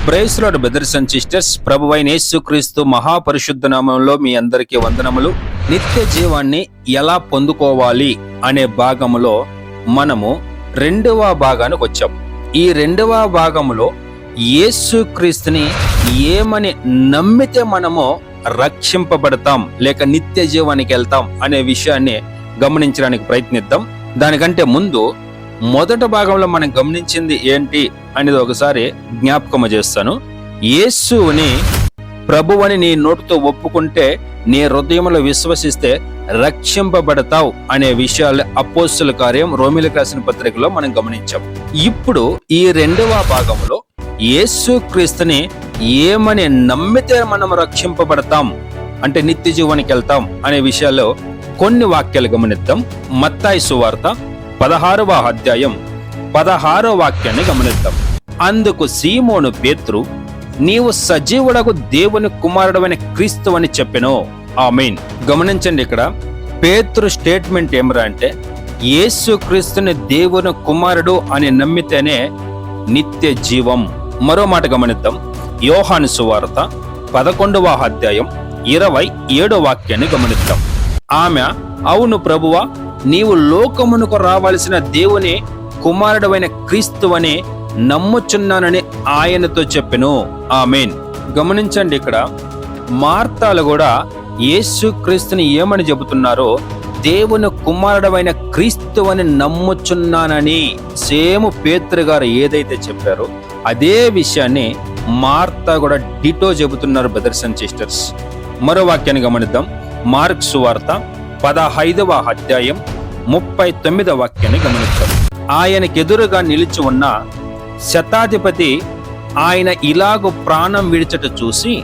Praise lord brothers and sisters, ప్రభువైన యేసుక్రీస్తు మహాపరిశుద్ధ నామములో మీ అందరికీ వందనములు. నిత్య జీవాన్ని ఎలా పొందుకోవాలి అనే భాగములో మనము రెండవ భాగానికి వచ్చాం. ఈ రెండవ భాగములో యేసుక్రీస్తుని ఏమని నమ్మితే మనము రక్షింపబడతాం లేక నిత్య జీవానికి వెళ్తాం అనే విషయాన్ని గమనించడానికి ప్రయత్నిద్దాం. దానికంటే ముందు మొదటి భాగంలో మనం గమనించింది ఏంటి అనేది ఒకసారి జ్ఞాపకము చేస్తాను. యేసుని ప్రభువని నీ నోటితో ఒప్పుకుంటే, నీ హృదయంలో విశ్వసిస్తే రక్షింపబడతావు అనే విషయాలు అపోస్తలుల కార్యం రోమీయులకు రాసిన పత్రికలో మనం గమనించాం. ఇప్పుడు ఈ రెండవ భాగంలో యేసుక్రీస్తుని ఏమని నమ్మితే మనం రక్షింపబడతాం అంటే నిత్య జీవానికి వెళ్తాం అనే విషయాల్లో కొన్ని వాక్యాలు గమనిద్దాం. మత్తయి సువార్త 16వ అధ్యాయం 16వ వాక్యాన్ని గమనిద్దాం. అందుకు సీమోను పేతురు, నీవు సజీవుడకు దేవుని కుమారుడమైన క్రీస్తు అని చెప్పెను. ఆమేన్. గమనించండి, ఇక్కడ పేతురు స్టేట్మెంట్ ఏమరా అంటే, యేసు క్రీస్తుని దేవుని కుమారుడు అని నమ్మితేనే నిత్య జీవం. మరో మాట గమనిద్దాం. యోహాను సువార్త 11వ అధ్యాయం 27వ వాక్యాన్ని గమనిద్దాం. ఆమె, అవును ప్రభువా, నీవు లోకమునకు రావాల్సిన దేవుని కుమారుడైన క్రీస్తువని నమ్ముచున్నానని ఆయనతో చెప్పెను. ఆమేన్. గమనించండి, ఇక్కడ మార్తాలు కూడా యేసు క్రీస్తుని ఏమని చెబుతున్నారో, దేవుని కుమారుడైన క్రీస్తువని నమ్ముచున్నానని సేమ్ పేతురు గారు ఏదైతే చెప్పారో అదే విషయాన్ని మార్తా కూడా డిటో చెబుతున్నారు బ్రదర్స్ అండ్ సిస్టర్స్. మరో వాక్యాన్ని గమనిద్దాం. మార్కు సువార్త 15వ అధ్యాయం 39వ వాక్యాన్ని గమనిద్దాం. ఆయనకెదురుగా నిలిచి ఉన్న శతాధిపతి ఆయన ఇలాగూ ప్రాణం విడిచట చూసి,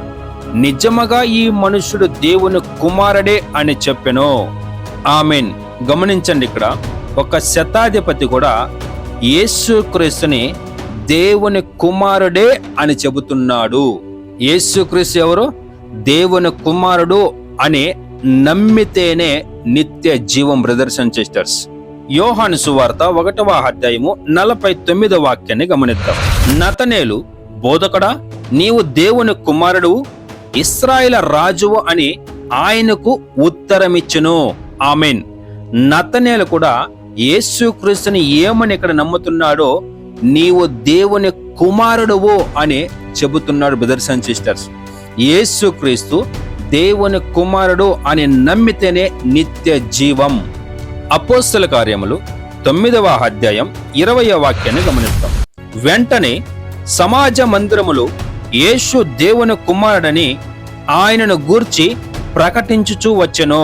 నిజముగా ఈ మనుషుడు దేవుని కుమారుడే అని చెప్పెను. ఆమేన్. గమనించండి, ఇక్కడ ఒక శతాధిపతి కూడా యేసుక్రీస్తుని దేవుని కుమారుడే అని చెబుతున్నాడు. యేసుక్రీస్తు ఎవరు? దేవుని కుమారుడు అని నమ్మితేనే నిత్య జీవం బ్రదర్స్ అండ్ సిస్టర్స్. యోహాను సువార్త 1వ అధ్యాయము 49వ వాక్యాన్ని గమనిద్దాం. నతనేలు, బోధకుడా, నీవు దేవుని కుమారుడు, ఇశ్రాయేలు రాజువు అని ఆయనకు ఉత్తరమిచ్చును. ఆమేన్. నతనేలు కూడా యేసుక్రీస్తుని ఏమని ఇక్కడ నమ్ముతున్నాడో, నీవు దేవుని కుమారుడువు అని చెబుతున్నాడు బ్రదర్స్ అండ్ సిస్టర్స్. యేసుక్రీస్తు దేవుని కుమారుడు అని నమ్మితేనే నిత్య జీవం. అపోస్తల కార్యములు 9వ అధ్యాయం 20వ వాక్యాన్ని గమనిస్తాం. వెంటనే సమాజ మందిరములు యేసు దేవుని కుమారుడని ఆయనను గూర్చి ప్రకటించుచూ వచ్చెను.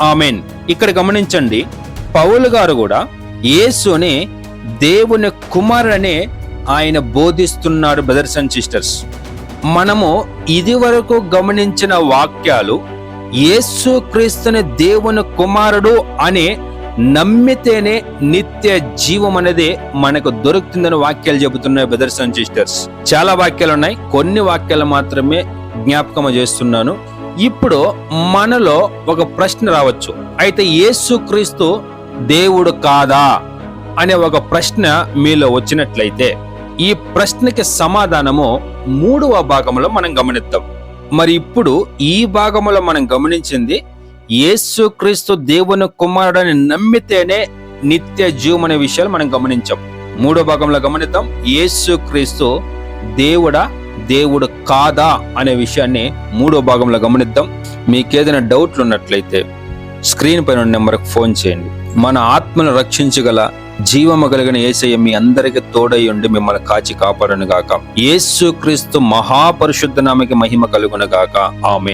ఆమేన్. ఇక్కడ గమనించండి, పౌలు గారు కూడా యేసుని దేవుని కుమారుడని ఆయన బోధిస్తున్నాడు బ్రదర్స్ అండ్ సిస్టర్స్. మనము ఇది వరకు గమనించిన వాక్యాలు యేసుక్రీస్తుని దేవుని కుమారుడు అని నమ్మితేనే నిత్య జీవం అనేది మనకు దొరుకుతుందని వాక్యాలు చెబుతున్నాయి బ్రదర్స్ అండ్ సిస్టర్స్. చాలా వాక్యాలు ఉన్నాయి, కొన్ని వాక్యాలు మాత్రమే జ్ఞాపకం చేస్తున్నాను. ఇప్పుడు మనలో ఒక ప్రశ్న రావచ్చు, అయితే యేసుక్రీస్తు దేవుడు కాదా అనే ఒక ప్రశ్న మీలో వచ్చినట్లయితే ఈ ప్రశ్నకి సమాధానము 3వ భాగంలో మనం గమనిద్దాం. మరి ఇప్పుడు ఈ భాగంలో మనం గమనించింది యేసుక్రీస్తు దేవుని కుమారుడని నమ్మితేనే నిత్య జీవం అనే విషయాలు మనం గమనించాం. 3వ భాగంలో గమనిద్దాం. యేసుక్రీస్తు దేవుడా, దేవుడు కాదా అనే విషయాన్ని 3వ భాగంలో గమనిద్దాం. మీకేదైనా డౌట్లు ఉన్నట్లయితే స్క్రీన్ పైన నెంబర్కి ఫోన్ చేయండి. మన ఆత్మను రక్షించగల జీవము కలిగిన యేసయ్య మీ అందరికి తోడై ఉండి మిమ్మల్ని కాచి కాపాడును గాక. యేసుక్రీస్తు మహాపరిశుద్ధ నామముకి మహిమ కలుగును గాక. ఆమేన్.